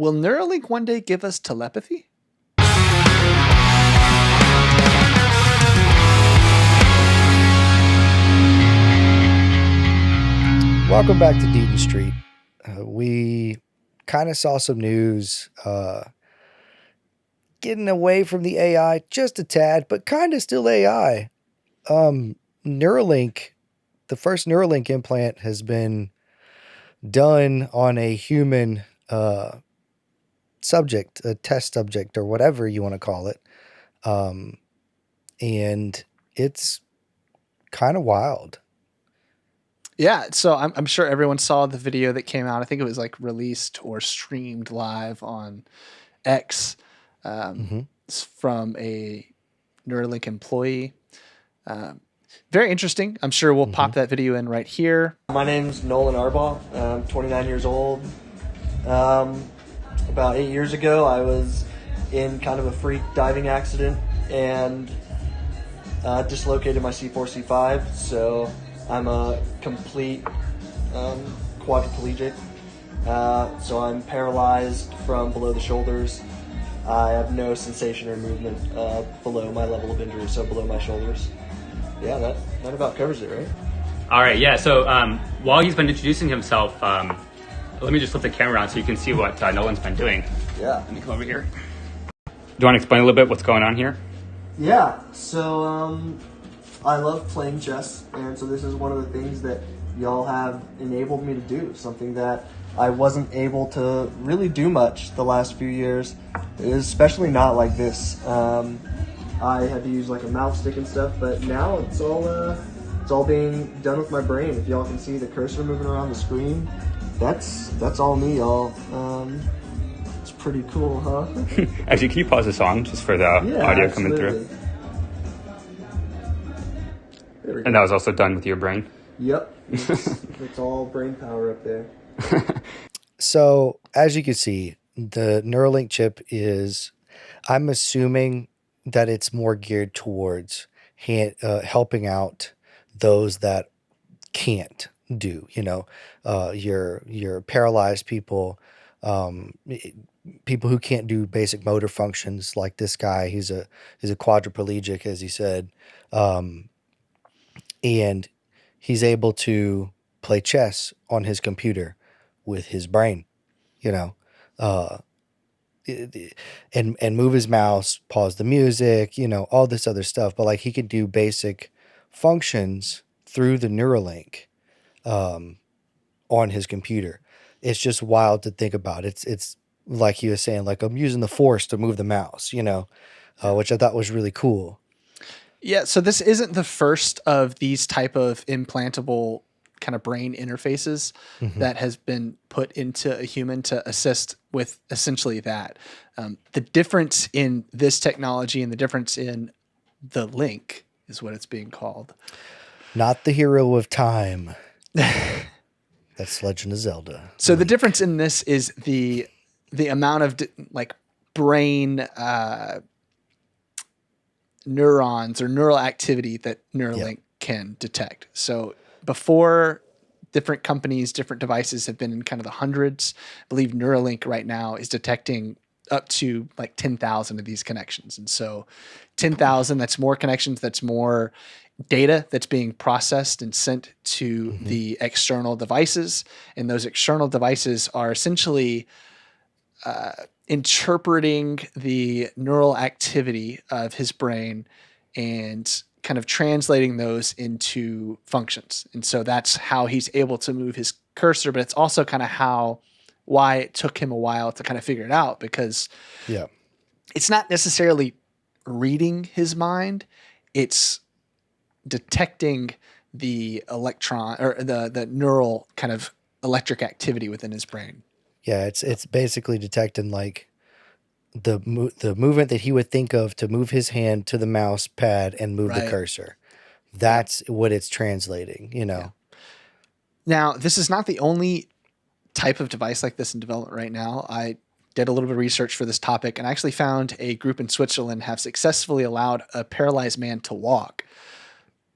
Will Neuralink one day give us telepathy? Welcome back to Deaton Street. We kind of saw some news getting away from the AI just a tad, but kind of still AI. Neuralink, the first Neuralink implant has been done on a human subject, a test subject, or whatever you want to call it. And it's kind of wild. Yeah, so I'm sure everyone saw the video that came out. I think it was like released or streamed live on X It's from a Neuralink employee. Very interesting. I'm sure we'll pop that video in right here. My name's Nolan Arbaugh. I'm 29 years old. About 8 years ago, I was in kind of a freak diving accident and dislocated my C4, C5. So I'm a complete quadriplegic. So I'm paralyzed from below the shoulders. I have no sensation or movement below my level of injury, so below my shoulders. Yeah, that about covers it, right? All right, yeah. So while he's been introducing himself, let me just flip the camera around so you can see what Nolan's been doing. Yeah. Let me come over here. Do you want to explain a little bit what's going on here? Yeah, so I love playing chess, and so this is one of the things that y'all have enabled me to do, something that I wasn't able to really do much the last few years, especially not like this. I had to use like a mouse stick and stuff, but now it's all being done with my brain. If y'all can see the cursor moving around the screen, that's all me, y'all. It's pretty cool, huh? Actually, can you pause the song just for the audio coming through? And that was also done with your brain? Yep. It's all brain power up there. So, as you can see, the Neuralink chip is, I'm assuming that it's more geared towards helping out those that can't do, your paralyzed people, people who can't do basic motor functions like this guy. He's a quadriplegic, as he said. And he's able to play chess on his computer with his brain, and move his mouse, pause the music, all this other stuff. But like he could do basic functions through the Neuralink on his computer. It's just wild to think about. It's like you were saying, like I'm using the force to move the mouse, which I thought was really cool. Yeah, so this isn't the first of these type of implantable kind of brain interfaces that has been put into a human to assist with essentially that. The difference in this technology and the difference in the Link is what it's being called. Not the hero of time. That's Legend of Zelda. So the difference in this is the amount of brain neurons or neural activity that Neuralink can detect. So before, different companies, different devices have been in kind of the hundreds. I believe Neuralink right now is detecting up to like 10,000 of these connections. And so 10,000, that's more connections, that's more data that's being processed and sent to the external devices. And those external devices are essentially interpreting the neural activity of his brain and kind of translating those into functions. And so that's how he's able to move his cursor, but it's also kind of why it took him a while to kind of figure it out, because it's not necessarily reading his mind. It's detecting the electron or the neural kind of electric activity within his brain. Yeah, it's basically detecting like the movement that he would think of to move his hand to the mouse pad and move the cursor. That's what it's translating, Yeah. Now, this is not the only type of device like this in development right now. I did a little bit of research for this topic and actually found a group in Switzerland have successfully allowed a paralyzed man to walk.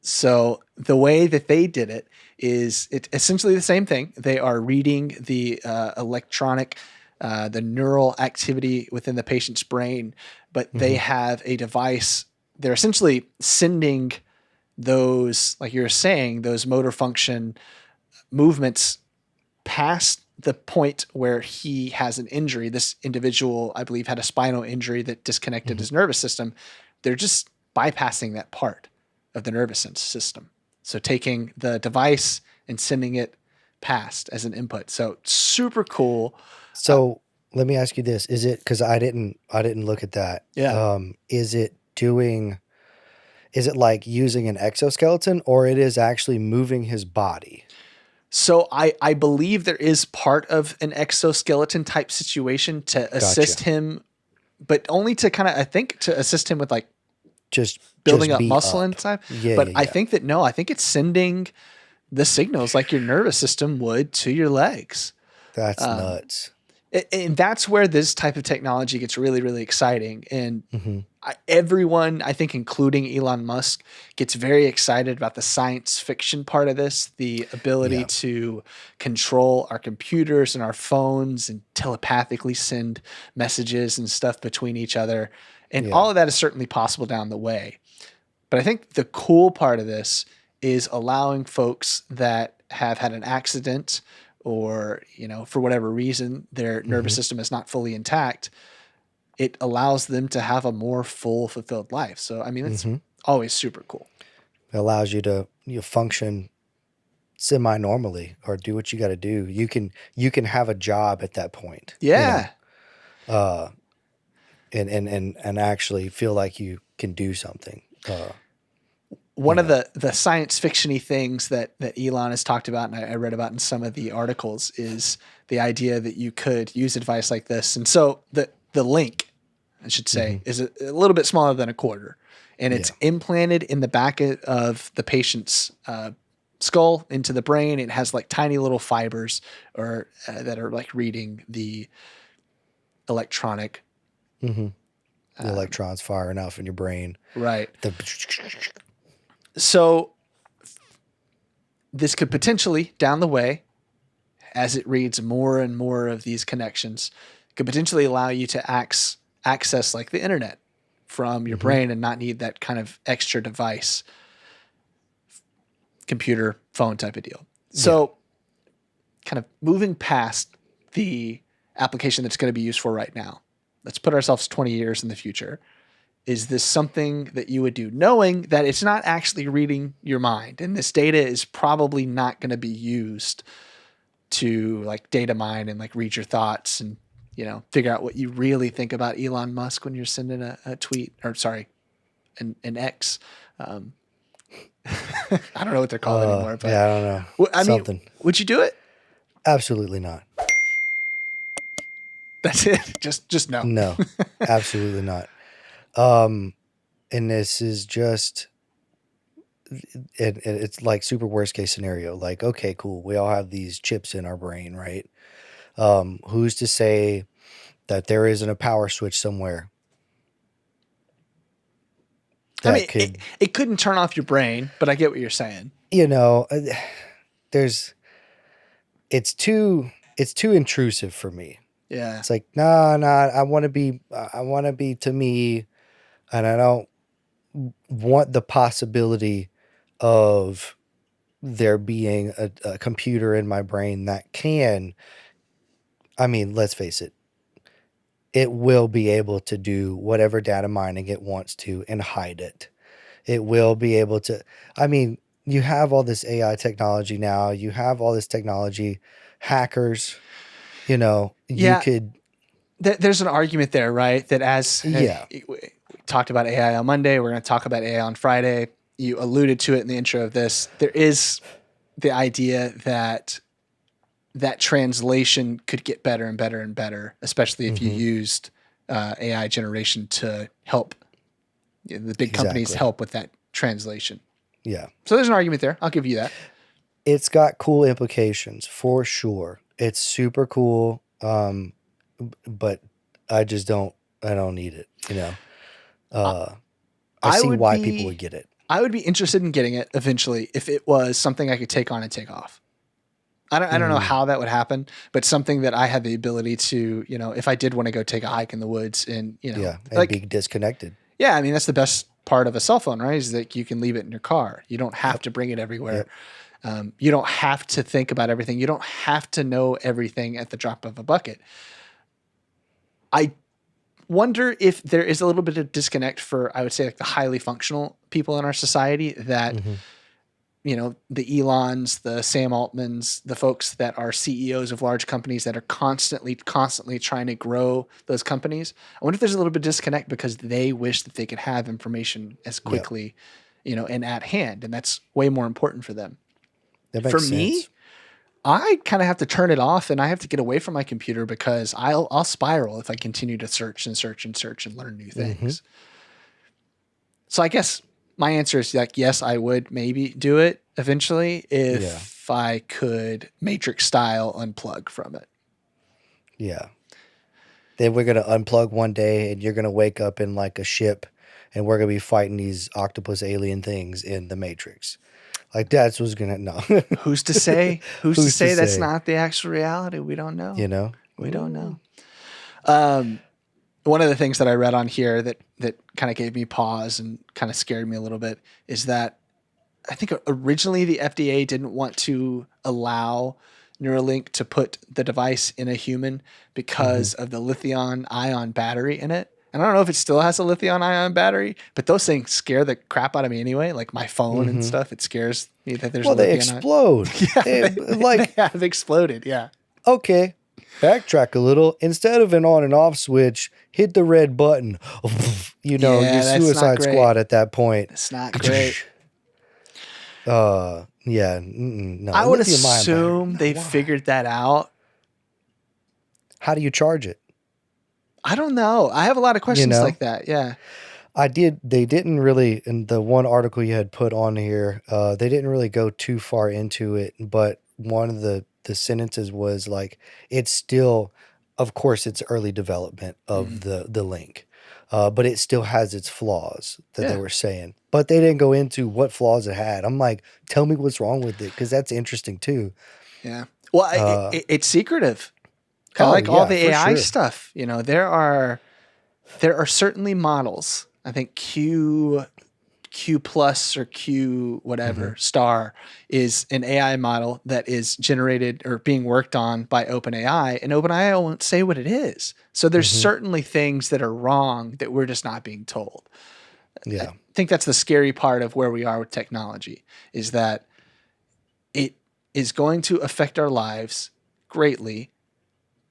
So the way that they did it is essentially the same thing. They are reading the electronic the neural activity within the patient's brain, but they have a device. They're essentially sending those, like you were saying, those motor function movements past the point where he has an injury. This individual, I believe, had a spinal injury that disconnected his nervous system. They're just bypassing that part of the nervous system. So taking the device and sending it past as an input. So super cool. So let me ask you this: is it, because I didn't look at that? Yeah. Is it like using an exoskeleton, or it is actually moving his body? So I believe there is part of an exoskeleton type situation to assist him, but only to kind of, I think, to assist him with like Just building just up be muscle up. inside. Yeah, But yeah, I yeah. think that no, I think it's sending the signals like your nervous system would to your legs. That's nuts. And that's where this type of technology gets really, really exciting. And Mm-hmm. everyone, I think, including Elon Musk, gets very excited about the science fiction part of this, the ability Yeah. to control our computers and our phones and telepathically send messages and stuff between each other. And Yeah. all of that is certainly possible down the way. But I think the cool part of this is allowing folks that have had an accident or, for whatever reason, their nervous system is not fully intact. It allows them to have a more full, fulfilled life. So, I mean, it's always super cool. It allows you to function semi-normally or do what you got to do. You can have a job at that point. Yeah. And actually feel like you can do something. One of the science fiction-y things that Elon has talked about, and I read about in some of the articles, is the idea that you could use a device like this. And so the link, I should say, is a little bit smaller than a quarter. And it's implanted in the back of the patient's skull into the brain. It has like tiny little fibers that are like reading the electronic. The electrons firing off in your brain. Right. So this could potentially, down the way, as it reads more and more of these connections, could potentially allow you to access like the internet from your brain and not need that kind of extra device, computer, phone type of deal. So kind of moving past the application that's going to be used for right now, let's put ourselves 20 years in the future. Is this something that you would do knowing that it's not actually reading your mind, and this data is probably not going to be used to like data mine and like read your thoughts and, figure out what you really think about Elon Musk when you're sending a tweet, or sorry, an X. I don't know what they're called anymore, but Yeah, I don't know. I mean, Something. would you do it? Absolutely not. That's it. Just no. No, absolutely not. And this is just, it's like super worst case scenario. Like, okay, cool. We all have these chips in our brain, right? Who's to say that there isn't a power switch somewhere? I mean, it couldn't turn off your brain, but I get what you're saying. It's too intrusive for me. Yeah. It's like, nah, I want to be to me, and I don't want the possibility of there being a computer in my brain that can, I mean, let's face it, it will be able to do whatever data mining it wants to and hide it. It will be able to, I mean, you have all this AI technology now, you have all this technology, hackers, you could. There's an argument there, right? That as we talked about AI on Monday, we're going to talk about AI on Friday. You alluded to it in the intro of this. There is the idea that translation could get better and better and better, especially if you used AI generation to help the big companies help with that translation. Yeah. So there's an argument there. I'll give you that. It's got cool implications for sure. It's super cool. But I don't need it, I see why people would get it. I would be interested in getting it eventually if it was something I could take on and take off. I don't know how that would happen, but something that I had the ability to, you know, if I did want to go take a hike in the woods and, you know, Yeah, and like, be disconnected. yeah, I mean, that's the best part of a cell phone, right? Is that you can leave it in your car. You don't have to bring it everywhere. You don't have to think about everything. You don't have to know everything at the drop of a bucket. I wonder if there is a little bit of disconnect for, I would say, like the highly functional people in our society that, you know, the Elons, the Sam Altmans, the folks that are CEOs of large companies that are constantly trying to grow those companies. I wonder if there's a little bit of disconnect because they wish that they could have information as quickly, you know, and at hand. And that's way more important for them. That makes For sense. me, I kind of have to turn it off and I have to get away from my computer because I'll spiral if I continue to search and learn new things. So I guess my answer is like, yes, I would maybe do it eventually if I could Matrix style unplug from it. Yeah. Then we're going to unplug one day and you're going to wake up in like a ship and we're going to be fighting these octopus alien things in the Matrix. Like that's what's going to, no. Who's to say? Who's to say that's not the actual reality? We don't know. You know? We don't know. One of the things that I read on here that kind of gave me pause and kind of scared me a little bit is that I think originally the FDA didn't want to allow Neuralink to put the device in a human because of the lithium-ion battery in it. And I don't know if it still has a lithium-ion battery, but those things scare the crap out of me anyway. Like my phone and stuff, it scares me that there's a they lithium-ion. explode. They have exploded, yeah. Okay, backtrack a little. Instead of an on and off switch, hit the red button. You know, Yeah, your that's not Suicide great. Squad at that point. It's not great. Yeah, no. I would lithium-ion assume battery. they figured that out. How do you charge it? I don't know. I have a lot of questions know? like that. Yeah. They didn't really, in the one article you had put on here, they didn't really go too far into it, but one of the sentences was like, it's still, of course, it's early development of the link, but it still has its flaws that they were saying. But they didn't go into what flaws it had. I'm like, tell me what's wrong with it, because that's interesting too. Yeah. Well, it's secretive. Kind of like all the AI stuff. You know, there are certainly models. I think Q plus or Q whatever star is an AI model that is generated or being worked on by OpenAI, and OpenAI won't say what it is. So there's certainly things that are wrong that we're just not being told. Yeah. I think that's the scary part of where we are with technology, is that it is going to affect our lives greatly,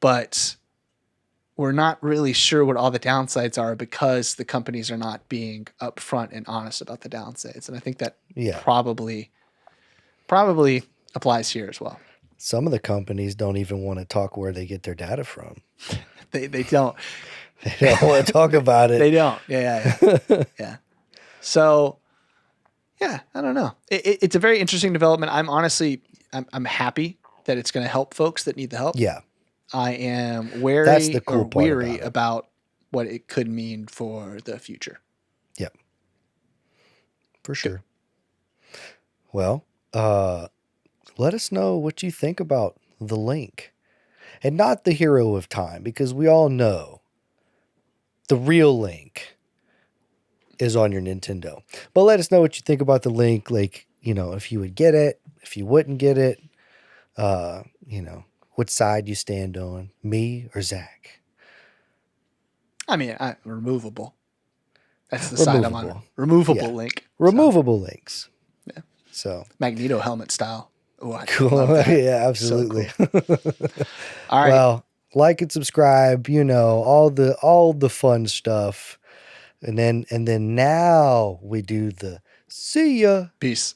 but we're not really sure what all the downsides are because the companies are not being upfront and honest about the downsides. And I think that probably applies here as well. Some of the companies don't even want to talk where they get their data from. They don't. They don't want to talk about it. They don't. Yeah. Yeah. So, yeah, I don't know. It's a very interesting development. I'm happy that it's going to help folks that need the help. Yeah. I am wary That's the cool or part weary about what it could mean for the future. Yep. For sure. Well, let us know what you think about the Link. And not the Hero of Time, because we all know the real Link is on your Nintendo. But let us know what you think about the Link, like, you know, if you would get it, if you wouldn't get it, you know, what side you stand on, me or Zach. I mean, removable. That's the side I'm on. Removable Link. Removable links. Yeah. So Magneto helmet style. Ooh, cool. Yeah, absolutely. So cool. All right. Well, like and subscribe, you know, all the fun stuff. And then now we do the see ya. Peace.